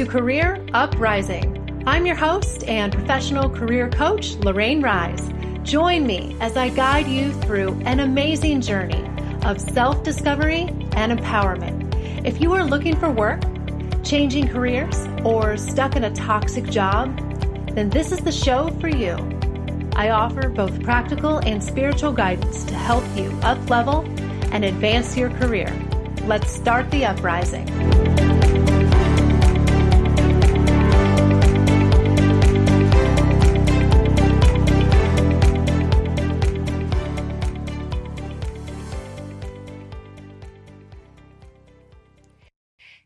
to Career Uprising. I'm your host and professional career coach, Lorraine Rise. Join me as I guide you through an amazing journey of self-discovery and empowerment. If you are looking for work, changing careers, or stuck in a toxic job, then this is the show for you. I offer both practical and spiritual guidance to help you up-level and advance your career. Let's start the uprising.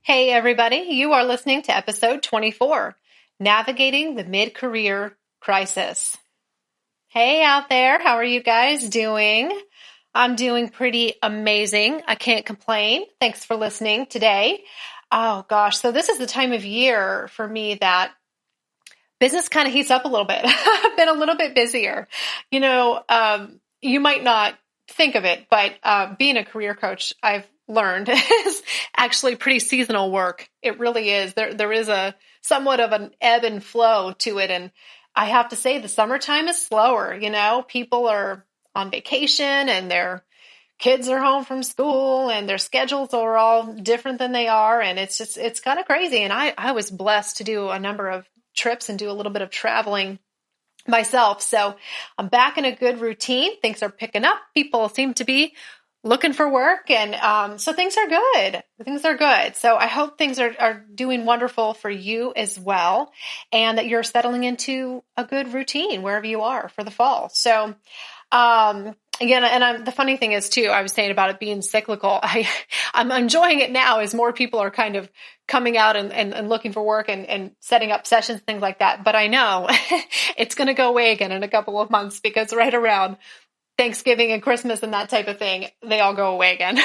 Hey everybody, you are listening to episode 24, Navigating the Mid-Career Crisis. Hey out there, how are you guys doing? I'm doing pretty amazing. I can't complain. Thanks for listening today. Oh gosh, so this is the time of year for me that business kind of heats up a little bit. I've been a little bit busier. You might not think of it, but being a career coach, I've learned is actually pretty seasonal work. It really is. There is a somewhat of an ebb and flow to it. And I have to say the summertime is slower. People are on vacation and their kids are home from school and their schedules are all different than they are. And it's kind of crazy. And I was blessed to do a number of trips and do a little bit of traveling myself. So I'm back in a good routine. Things are picking up. People seem to be looking for work. And so things are good. Things are good. So I hope things are doing wonderful for you as well. And that you're settling into a good routine wherever you are for the fall. So, the funny thing is too, I was saying about it being cyclical. I'm enjoying it now as more people are kind of coming out and looking for work and setting up sessions, things like that. But I know it's going to go away again in a couple of months because right around Thanksgiving and Christmas and that type of thing, they all go away again.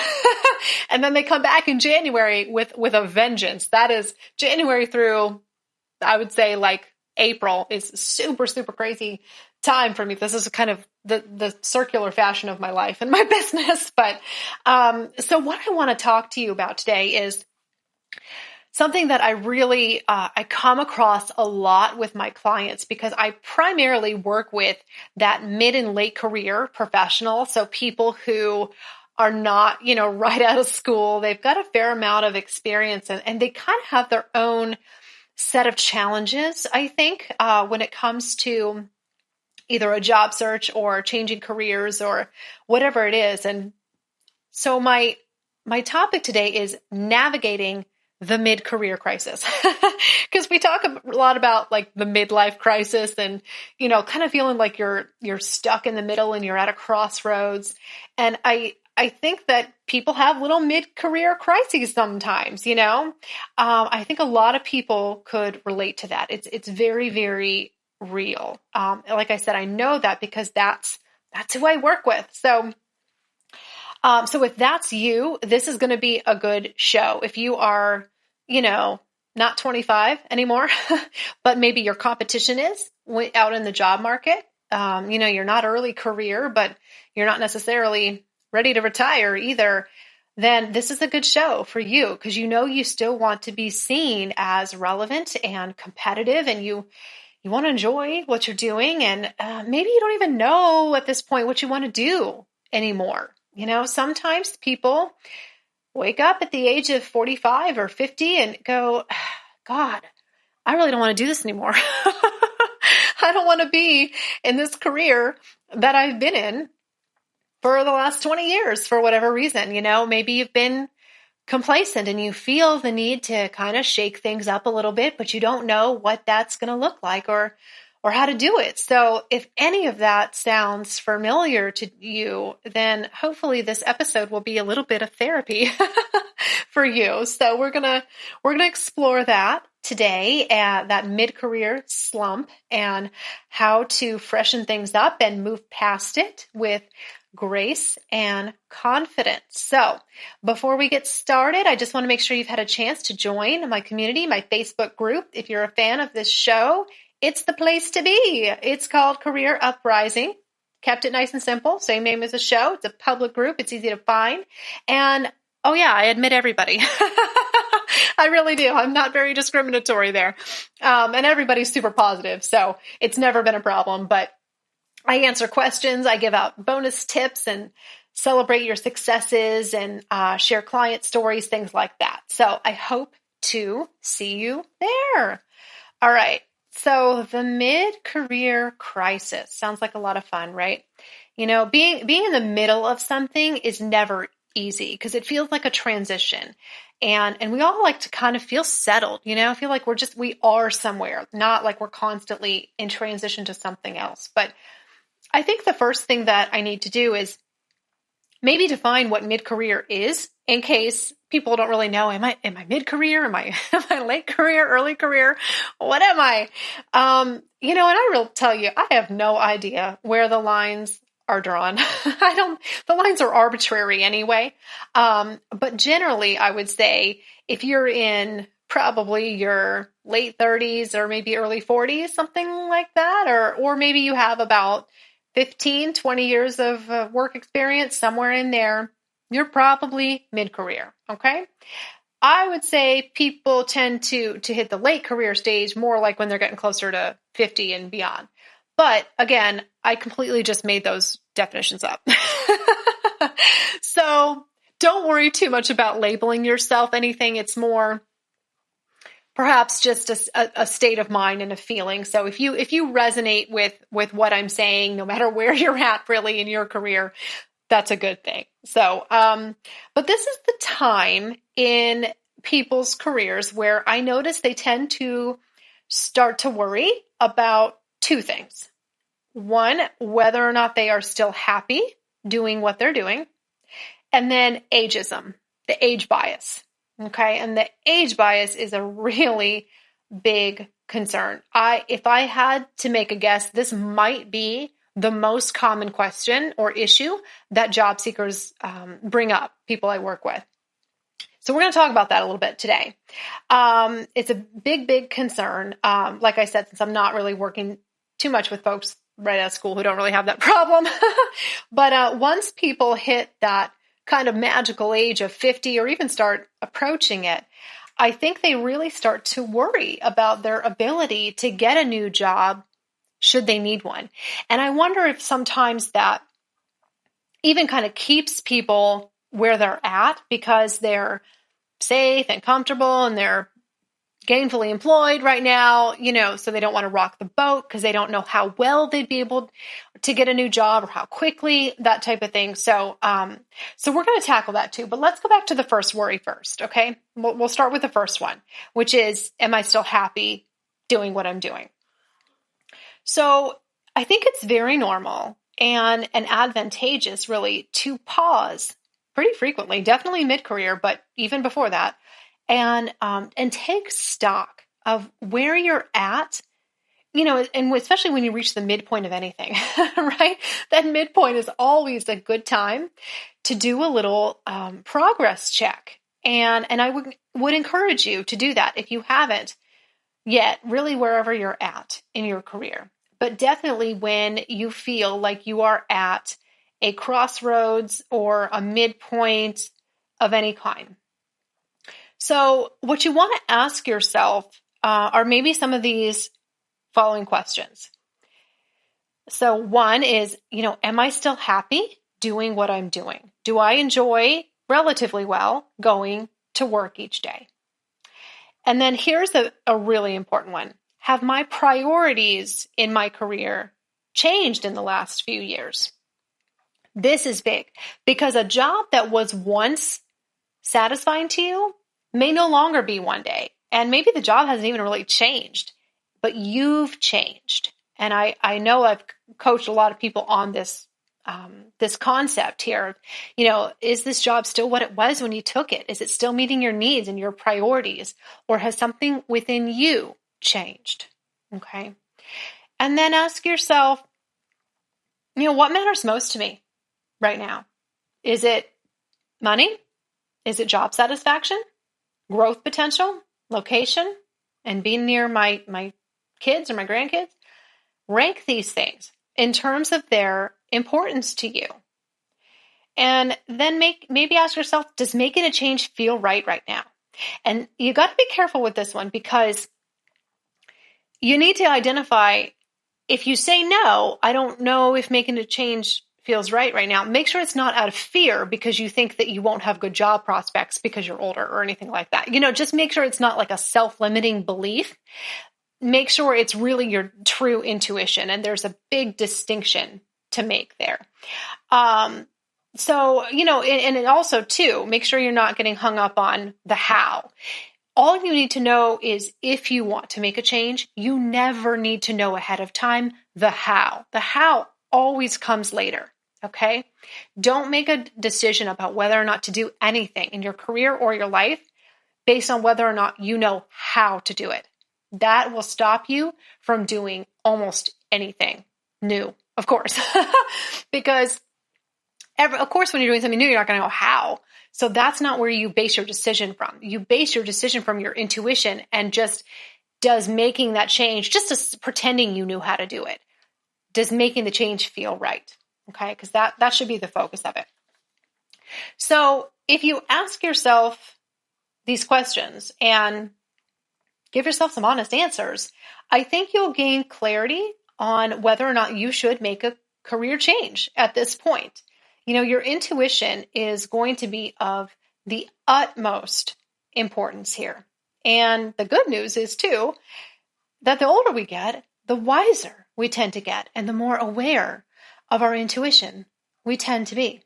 And then they come back in January with a vengeance. That is January through, I would say, like April is super, super crazy time for me. This is kind of the circular fashion of my life and my business. But so what I want to talk to you about today is something that I really, I come across a lot with my clients because I primarily work with that mid and late career professional. So people who are not, right out of school, they've got a fair amount of experience and they kind of have their own set of challenges, I think, when it comes to either a job search or changing careers or whatever it is. And so my topic today is navigating the mid-career crisis, because we talk a lot about like the midlife crisis and, kind of feeling like you're stuck in the middle and you're at a crossroads. And I think that people have little mid-career crises sometimes, I think a lot of people could relate to that. It's very, very real. Like I said, I know that because that's who I work with. So if that's you, this is going to be a good show. If you are, not 25 anymore, but maybe your competition is out in the job market. You're not early career, but you're not necessarily ready to retire either. Then this is a good show for you because you still want to be seen as relevant and competitive, and you want to enjoy what you're doing. And maybe you don't even know at this point what you want to do anymore. Sometimes people wake up at the age of 45 or 50 and go, God, I really don't want to do this anymore. I don't want to be in this career that I've been in for the last 20 years for whatever reason. Maybe you've been complacent and you feel the need to kind of shake things up a little bit, but you don't know what that's going to look like or how to do it. So if any of that sounds familiar to you, then hopefully this episode will be a little bit of therapy for you. So we're going to explore that today, that mid-career slump and how to freshen things up and move past it with grace and confidence. So before we get started, I just want to make sure you've had a chance to join my community, my Facebook group. If you're a fan of this show, it's the place to be. It's called Career Uprising. Kept it nice and simple. Same name as the show. It's a public group. It's easy to find. And oh yeah, I admit everybody. I really do. I'm not very discriminatory there. And everybody's super positive. So it's never been a problem, but I answer questions. I give out bonus tips and celebrate your successes and share client stories, things like that. So I hope to see you there. All right. So the mid-career crisis sounds like a lot of fun, right? Being in the middle of something is never easy because it feels like a transition. And we all like to kind of feel settled, feel like we are somewhere, not like we're constantly in transition to something else. But I think the first thing that I need to do is maybe define what mid-career is in case people don't really know. Am I mid-career? Am I late career, early career? What am I? And I will tell you, I have no idea where the lines are drawn. The lines are arbitrary anyway. But generally I would say if you're in probably your late 30s or maybe early 40s, something like that, or maybe you have about 15, 20 years of work experience, somewhere in there, you're probably mid-career, okay? I would say people tend to hit the late career stage more like when they're getting closer to 50 and beyond. But again, I completely just made those definitions up. So don't worry too much about labeling yourself anything. It's more perhaps just a state of mind and a feeling. So if you resonate with what I'm saying, no matter where you're at really in your career, that's a good thing. So, but this is the time in people's careers where I notice they tend to start to worry about two things. One, whether or not they are still happy doing what they're doing. And then ageism, the age bias. Okay. And the age bias is a really big concern. If I had to make a guess, this might be the most common question or issue that job seekers bring up, people I work with. So we're going to talk about that a little bit today. It's a big, big concern. Like I said, since I'm not really working too much with folks right out of school who don't really have that problem. But once people hit that kind of magical age of 50 or even start approaching it, I think they really start to worry about their ability to get a new job should they need one. And I wonder if sometimes that even kind of keeps people where they're at because they're safe and comfortable and they're gainfully employed right now, so they don't want to rock the boat because they don't know how well they'd be able to get a new job or how quickly, that type of thing. So we're going to tackle that too, but let's go back to the first worry first. Okay. We'll start with the first one, which is, am I still happy doing what I'm doing? So I think it's very normal and advantageous really to pause pretty frequently, definitely mid-career, but even before that, and take stock of where you're at, and especially when you reach the midpoint of anything, right? That midpoint is always a good time to do a little progress check. And I would encourage you to do that if you haven't yet, really wherever you're at in your career. But definitely when you feel like you are at a crossroads or a midpoint of any kind. So what you want to ask yourself are maybe some of these following questions. So one is, am I still happy doing what I'm doing? Do I enjoy relatively well going to work each day? And then here's a really important one. Have my priorities in my career changed in the last few years? This is big because a job that was once satisfying to you may no longer be one day. And maybe the job hasn't even really changed, but you've changed. And I know I've coached a lot of people on this concept here. Is this job still what it was when you took it? Is it still meeting your needs and your priorities? Or has something within you changed? Okay. And then ask yourself, what matters most to me right now? Is it money? Is it job satisfaction? Growth potential, location, and being near my kids or my grandkids? Rank these things in terms of their importance to you. And then maybe ask yourself, does making a change feel right now? And you got to be careful with this one because you need to identify if you say no, I don't know if making a change feels right now. Make sure it's not out of fear because you think that you won't have good job prospects because you're older or anything like that. Just make sure it's not like a self-limiting belief. Make sure it's really your true intuition. And there's a big distinction to make there. So, and also too, make sure you're not getting hung up on the how. All you need to know is if you want to make a change, you never need to know ahead of time the how. The how always comes later, okay? Don't make a decision about whether or not to do anything in your career or your life based on whether or not you know how to do it. That will stop you from doing almost anything new, of course, because of course, when you're doing something new, you're not going to know how. So that's not where you base your decision from. You base your decision from your intuition and just does making that change, just pretending you knew how to do it. Does making the change feel right? Okay, because that should be the focus of it. So if you ask yourself these questions and give yourself some honest answers, I think you'll gain clarity on whether or not you should make a career change at this point. Your intuition is going to be of the utmost importance here. And the good news is, too, that the older we get, the wiser we tend to get and the more aware of our intuition we tend to be.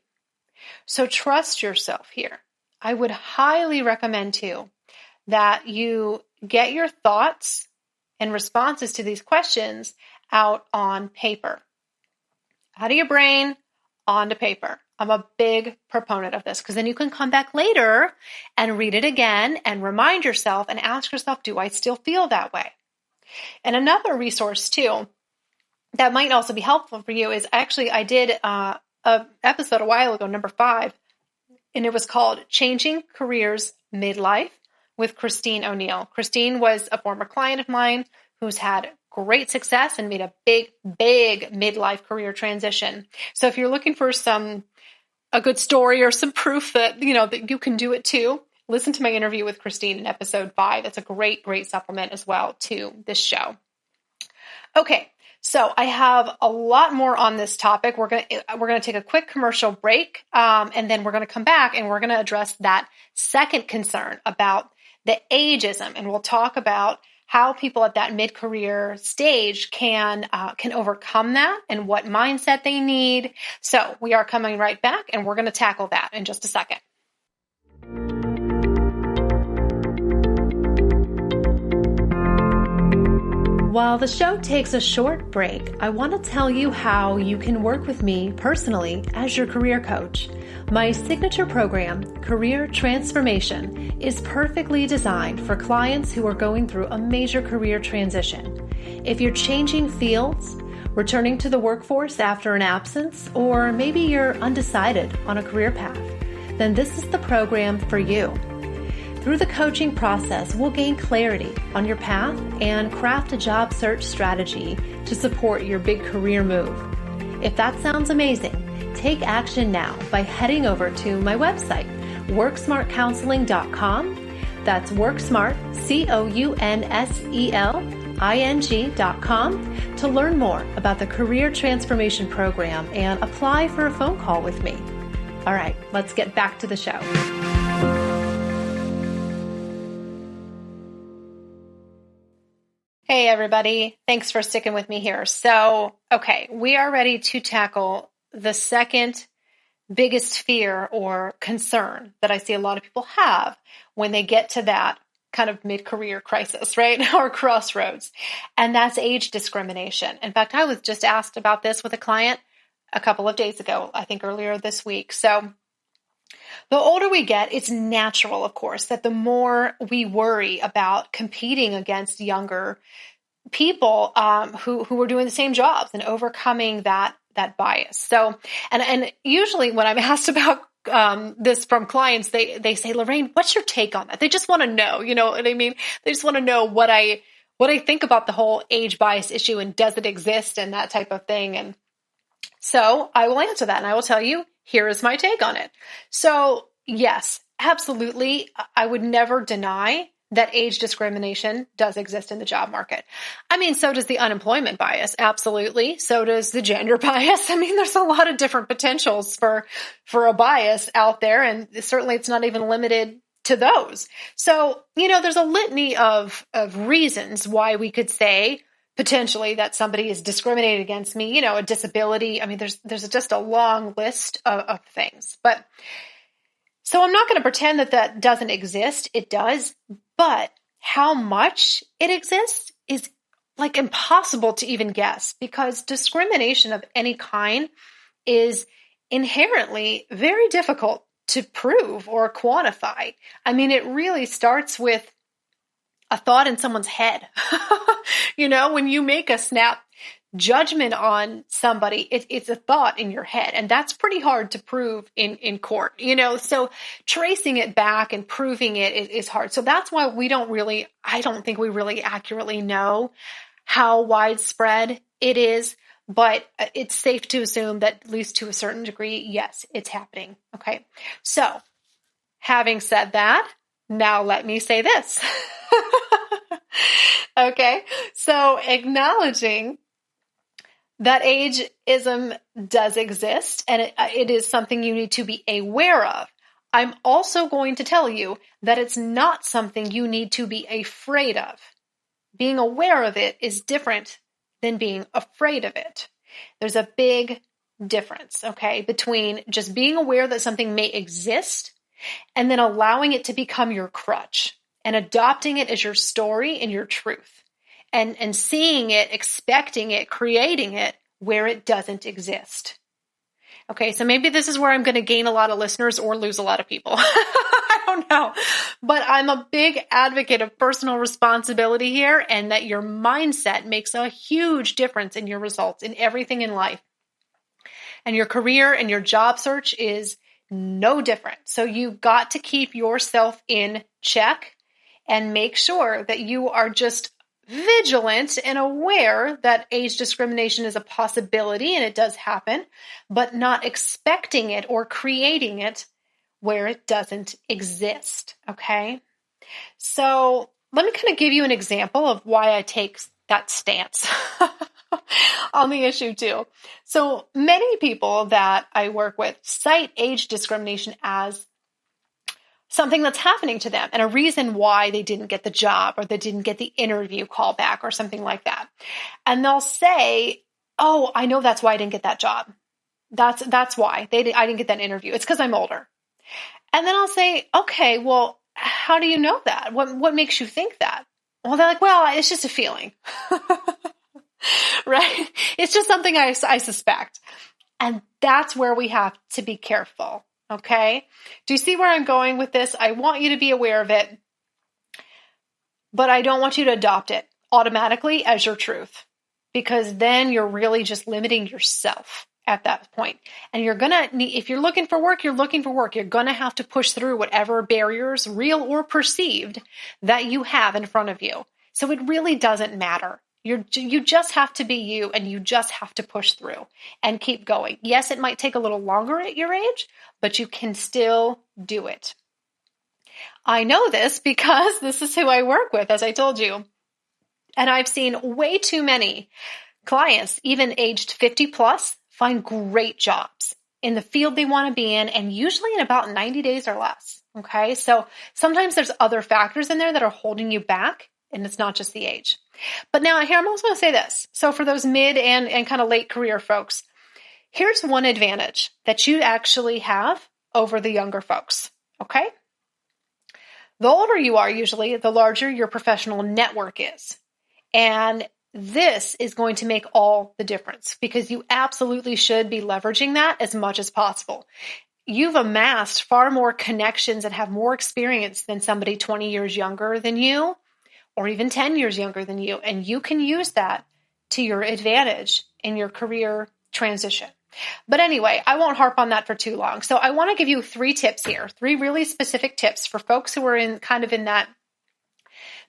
So trust yourself here. I would highly recommend, too, that you get your thoughts and responses to these questions out on paper. Out of your brain, onto paper. I'm a big proponent of this because then you can come back later and read it again and remind yourself and ask yourself, do I still feel that way? And another resource too that might also be helpful for you is actually I did an episode a while ago, number 5, and it was called Changing Careers Midlife with Christine O'Neill. Christine was a former client of mine who's had great success and made a big midlife career transition. So if you're looking for a good story or some proof that, that you can do it too, listen to my interview with Christine in episode 5. That's a great supplement as well to this show. Okay. So I have a lot more on this topic. We're going to take a quick commercial break. And then we're going to come back and we're going to address that second concern about the ageism. And we'll talk about how people at that mid-career stage can overcome that and what mindset they need. So we are coming right back and we're going to tackle that in just a second. While the show takes a short break, I want to tell you how you can work with me personally as your career coach. My signature program, Career Transformation, is perfectly designed for clients who are going through a major career transition. If you're changing fields, returning to the workforce after an absence, or maybe you're undecided on a career path, then this is the program for you. Through the coaching process, we'll gain clarity on your path and craft a job search strategy to support your big career move. If that sounds amazing, take action now by heading over to my website, worksmartcounseling.com. That's worksmart, counseling.com, to learn more about the Career Transformation Program and apply for a phone call with me. All right, let's get back to the show. Hey, everybody. Thanks for sticking with me here. So, okay, we are ready to tackle the second biggest fear or concern that I see a lot of people have when they get to that kind of mid-career crisis, right? Or crossroads. And that's age discrimination. In fact, I was just asked about this with a client a couple of days ago, I think earlier this week. So the older we get, it's natural, of course, that the more we worry about competing against younger people who are doing the same jobs and overcoming that bias. So, and usually when I'm asked about this from clients, they say, Lorraine, what's your take on that? They just want to know, you know what I mean? They just want to know what I think about the whole age bias issue and does it exist and that type of thing. And so I will answer that and I will tell you, here is my take on it. So yes, Absolutely. I would never deny that age discrimination does exist in the job market. I mean, so does the unemployment bias. Absolutely. So does the gender bias. I mean, there's a lot of different potentials for a bias out there. And certainly it's not even limited to those. So, there's a litany of reasons why we could say potentially that somebody is discriminated against me, a disability. I mean, there's just a long list of things, but so I'm not going to pretend that that doesn't exist. It does, but how much it exists is like impossible to even guess, because discrimination of any kind is inherently very difficult to prove or quantify. I mean, it really starts with a thought in someone's head. When you make a snap judgment on somebody, it's a thought in your head, and that's pretty hard to prove in court, so tracing it back and proving it is hard. So that's why I don't think we really accurately know how widespread it is, but it's safe to assume that at least to a certain degree, yes, it's happening. Okay. So having said that, now let me say this. Okay. So acknowledging that ageism does exist, and it is something you need to be aware of. I'm also going to tell you that it's not something you need to be afraid of. Being aware of it is different than being afraid of it. There's a big difference, okay, between just being aware that something may exist and then allowing it to become your crutch and adopting it as your story and your truth. And seeing it, expecting it, creating it where it doesn't exist. Okay, so maybe this is where I'm going to gain a lot of listeners or lose a lot of people. I don't know. But I'm a big advocate of personal responsibility here, and that your mindset makes a huge difference in your results in everything in life. And your career and your job search is no different. So you've got to keep yourself in check and make sure that you are just vigilant and aware that age discrimination is a possibility and it does happen, but not expecting it or creating it where it doesn't exist. Okay. So let me kind of give you an example of why I take that stance on the issue too. So many people that I work with cite age discrimination as something that's happening to them and a reason why they didn't get the job or they didn't get the interview call back or something like that. And they'll say, oh, I know that's why I didn't get that job. That's why I didn't get that interview. It's because I'm older. And then I'll say, okay, well, how do you know that? What makes you think that? Well, they're like, well, it's just a feeling, right? It's just something I suspect. And that's where we have to be careful. Okay. Do you see where I'm going with this? I want you to be aware of it, but I don't want you to adopt it automatically as your truth, because then you're really just limiting yourself at that point. And if you're looking for work, you're looking for work. You're going to have to push through whatever barriers, real or perceived, that you have in front of you. So it really doesn't matter. You just have to be you, and you just have to push through and keep going. Yes, it might take a little longer at your age, but you can still do it. I know this because this is who I work with, as I told you. And I've seen way too many clients, even aged 50 plus, find great jobs in the field they want to be in, and usually in about 90 days or less. Okay, so sometimes there's other factors in there that are holding you back, and it's not just the age. But now here, I'm also going to say this. So for those mid and kind of late career folks, here's one advantage that you actually have over the younger folks. Okay. The older you are, usually, the larger your professional network is. And this is going to make all the difference, because you absolutely should be leveraging that as much as possible. You've amassed far more connections and have more experience than somebody 20 years younger than you, or even 10 years younger than you. And you can use that to your advantage in your career transition. But anyway, I won't harp on that for too long. So I want to give you 3 tips here, 3 really specific tips for folks who are in that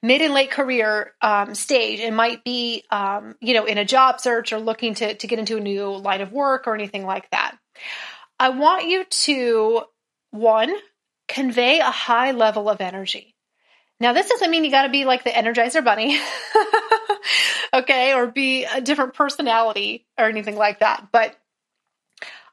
mid and late career stage. It might be, in a job search or looking to get into a new line of work or anything like that. I want you to, 1, convey a high level of energy. Now, this doesn't mean you got to be like the Energizer Bunny, okay, or be a different personality or anything like that. But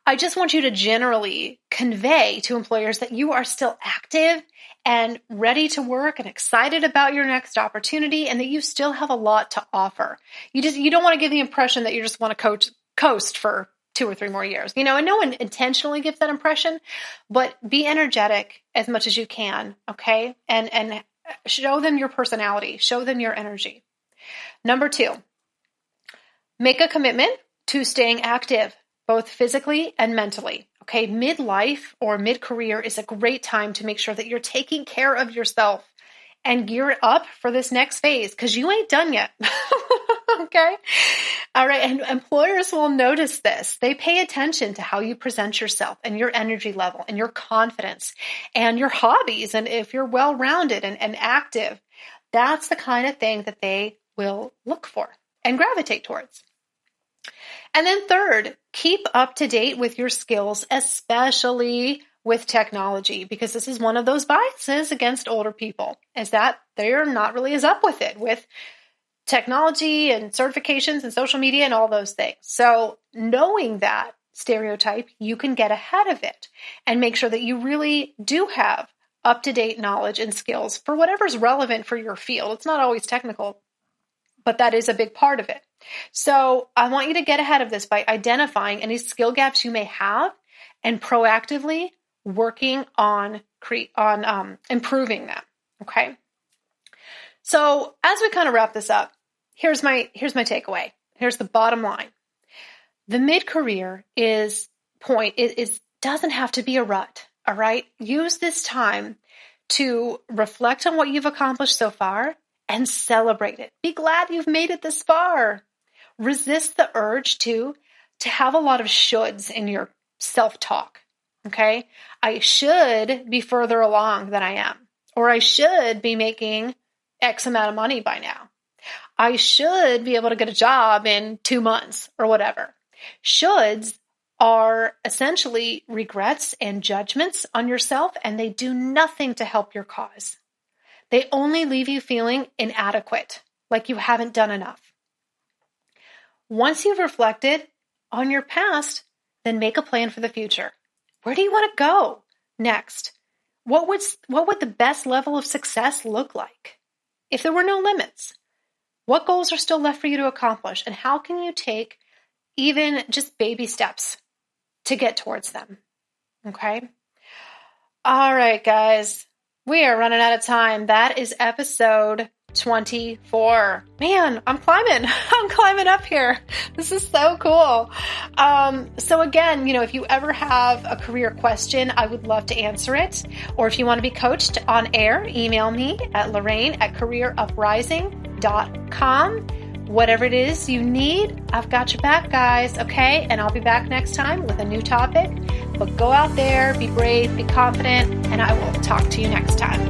I just want you to generally convey to employers that you are still active and ready to work and excited about your next opportunity, and that you still have a lot to offer. You don't want to give the impression that you just want to coast for 2 or 3 more years, and no one intentionally gives that impression, but be energetic as much as you can, okay? And show them your personality, show them your energy. Number 2, make a commitment to staying active, both physically and mentally. Okay, midlife or mid-career is a great time to make sure that you're taking care of yourself and gear up for this next phase, because you ain't done yet. Okay? All right, and employers will notice this. They pay attention to how you present yourself and your energy level and your confidence and your hobbies. And if you're well-rounded and active, that's the kind of thing that they will look for and gravitate towards. And then third, keep up to date with your skills, especially with technology, because this is one of those biases against older people, is that they're not really as up with it, with technology and certifications and social media and all those things. So knowing that stereotype, you can get ahead of it and make sure that you really do have up-to-date knowledge and skills for whatever's relevant for your field. It's not always technical, but that is a big part of it. So I want you to get ahead of this by identifying any skill gaps you may have and proactively working on improving them. Okay. So as we kind of wrap this up, here's my takeaway. Here's the bottom line. The mid-career doesn't have to be a rut. All right. Use this time to reflect on what you've accomplished so far and celebrate it. Be glad you've made it this far. Resist the urge to have a lot of shoulds in your self-talk, okay? I should be further along than I am, or I should be making X amount of money by now. I should be able to get a job in 2 months or whatever. Shoulds are essentially regrets and judgments on yourself, and they do nothing to help your cause. They only leave you feeling inadequate, like you haven't done enough. Once you've reflected on your past, then make a plan for the future. Where do you want to go next? What would the best level of success look like if there were no limits? What goals are still left for you to accomplish, and how can you take even just baby steps to get towards them? Okay? All right, guys. We are running out of time. That is episode 24. Man, I'm climbing. I'm climbing up here. This is so cool. So again, if you ever have a career question, I would love to answer it. Or if you want to be coached on air, email me at Lorraine@careeruprising.com. Whatever it is you need, I've got your back, guys. Okay. And I'll be back next time with a new topic, but go out there, be brave, be confident, and I will talk to you next time.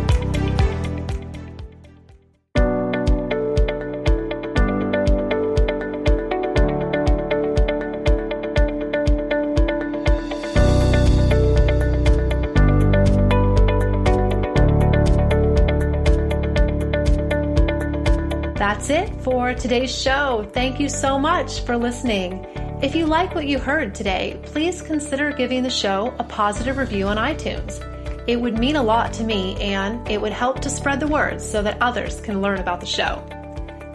That's it for today's show. Thank you so much for listening. If you like what you heard today, please consider giving the show a positive review on iTunes. It would mean a lot to me, and it would help to spread the word so that others can learn about the show.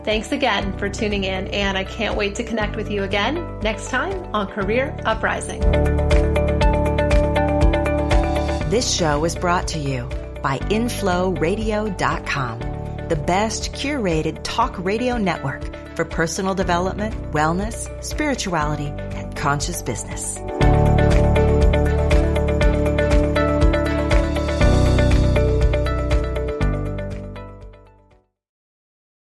Thanks again for tuning in, and I can't wait to connect with you again next time on Career Uprising. This show is brought to you by InflowRadio.com, the best curated talk radio network for personal development, wellness, spirituality, and conscious business.